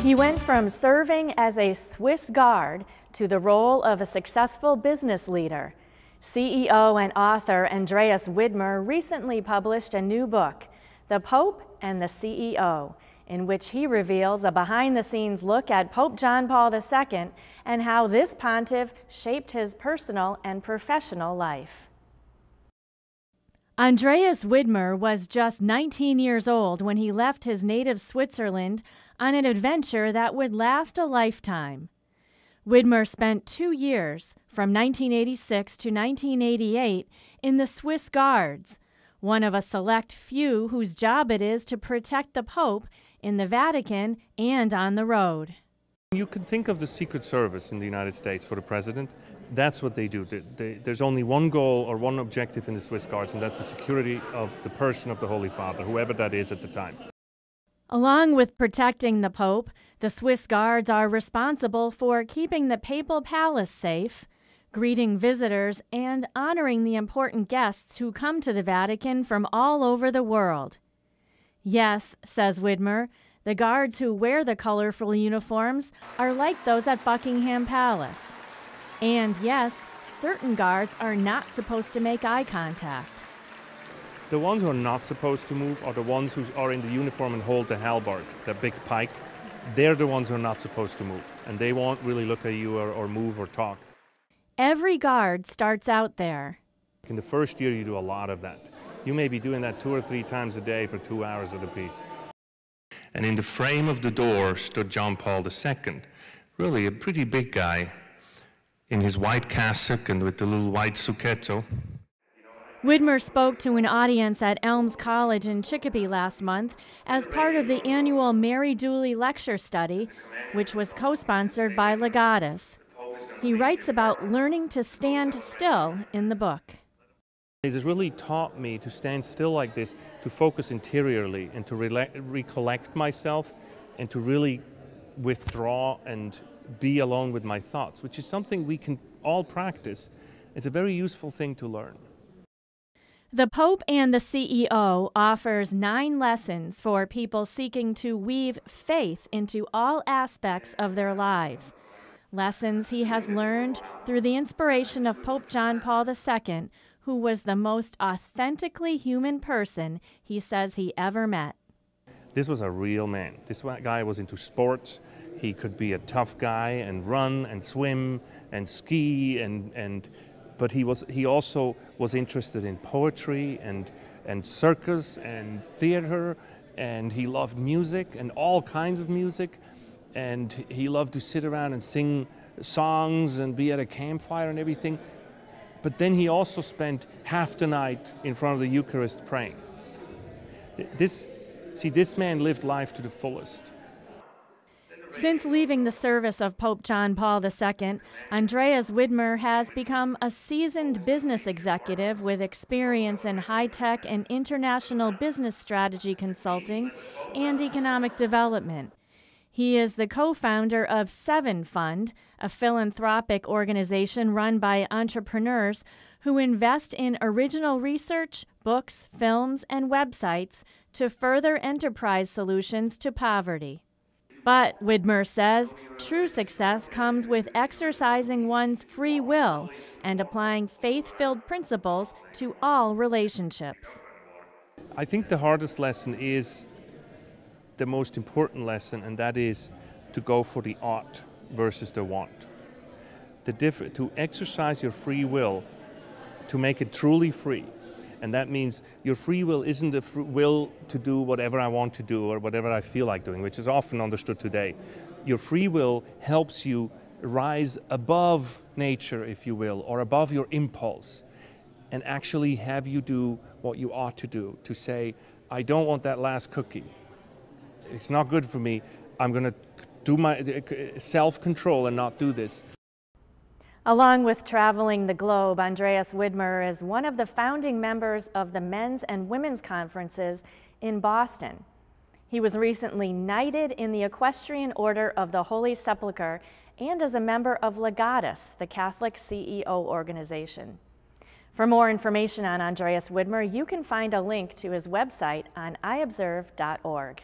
He went from serving as a Swiss guard to the role of a successful business leader. CEO and author Andreas Widmer recently published a new book, The Pope and the CEO, in which he reveals a behind-the-scenes look at Pope John Paul II and how this pontiff shaped his personal and professional life. Andreas Widmer was just 19 years old when he left his native Switzerland on an adventure that would last a lifetime. Widmer spent 2 years, from 1986 to 1988, in the Swiss Guards, one of a select few whose job it is to protect the Pope in the Vatican and on the road. You can think of the Secret Service in the United States for the president. That's what they do. There's only one goal or one objective in the Swiss Guards, and that's the security of the person of the Holy Father, whoever that is at the time. Along with protecting the Pope, the Swiss Guards are responsible for keeping the papal palace safe, greeting visitors, and honoring the important guests who come to the Vatican from all over the world. Yes, says Widmer, the guards who wear the colorful uniforms are like those at Buckingham Palace. And yes, certain guards are not supposed to make eye contact. The ones who are not supposed to move are the ones who are in the uniform and hold the halberd, the big pike. They're the ones who are not supposed to move, and they won't really look at you or move or talk. Every guard starts out there. In the first year, you do a lot of that. You may be doing that 2 or 3 times a day for 2 hours at a piece. And in the frame of the door stood John Paul II, really a pretty big guy, in his white cassock and with the little white succhetto. Widmer spoke to an audience at Elms College in Chicopee last month as part of the annual Mary Dooley Lecture Study, which was co-sponsored by Legatus. He writes about learning to stand still in the book. It has really taught me to stand still like this, to focus interiorly and to recollect myself and to really withdraw and be alone with my thoughts, which is something we can all practice. It's a very useful thing to learn. The Pope and the CEO offers 9 lessons for people seeking to weave faith into all aspects of their lives. Lessons he has learned through the inspiration of Pope John Paul II, who was the most authentically human person he says he ever met. This was a real man. This guy was into sports. He could be a tough guy and run and swim and ski but he also was interested in poetry and circus and theater, and he loved music and all kinds of music, and he loved to sit around and sing songs and be at a campfire and everything. But then he also spent half the night in front of the Eucharist praying. This man lived life to the fullest. Since leaving the service of Pope John Paul II, Andreas Widmer has become a seasoned business executive with experience in high-tech and international business strategy consulting and economic development. He is the co-founder of Seven Fund, a philanthropic organization run by entrepreneurs who invest in original research, books, films, and websites to further enterprise solutions to poverty. But, Widmer says, true success comes with exercising one's free will and applying faith-filled principles to all relationships. I think the hardest lesson is the most important lesson, and that is to go for the ought versus the want. To exercise your free will, to make it truly free. And that means your free will isn't a will to do whatever I want to do or whatever I feel like doing, which is often understood today. Your free will helps you rise above nature, if you will, or above your impulse, and actually have you do what you ought to do, to say, I don't want that last cookie. It's not good for me. I'm going to do my self-control and not do this. Along with traveling the globe, Andreas Widmer is one of the founding members of the men's and women's conferences in Boston. He was recently knighted in the Equestrian Order of the Holy Sepulchre and is a member of Legatus, the Catholic CEO organization. For more information on Andreas Widmer, you can find a link to his website on iobserve.org.